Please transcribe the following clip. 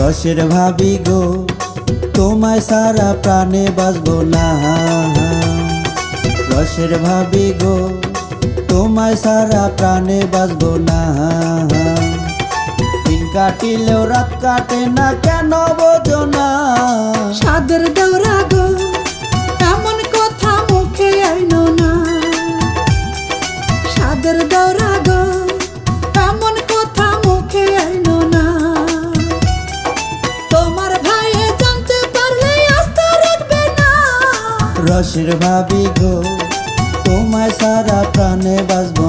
রসের ভাবি গো তোমায় সারা প্রাণে বাঁচবো না। রসের ভাবি গো তোমায় সারা প্রাণে বাঁচবো না। দিন কাটিলেও রাত কাটে না, কেন বোঝো না? সাদের দেওরা গো এমন কথা মুখে আইনো না। সাদের দেওরা গো এমন কথা মুখে আইনো না। তোমার ভাইয়ে জানতে পারলে আস্থা রাখবে না। রসের ভাবি গো তোমায় সারা প্রাণে বাঁচবো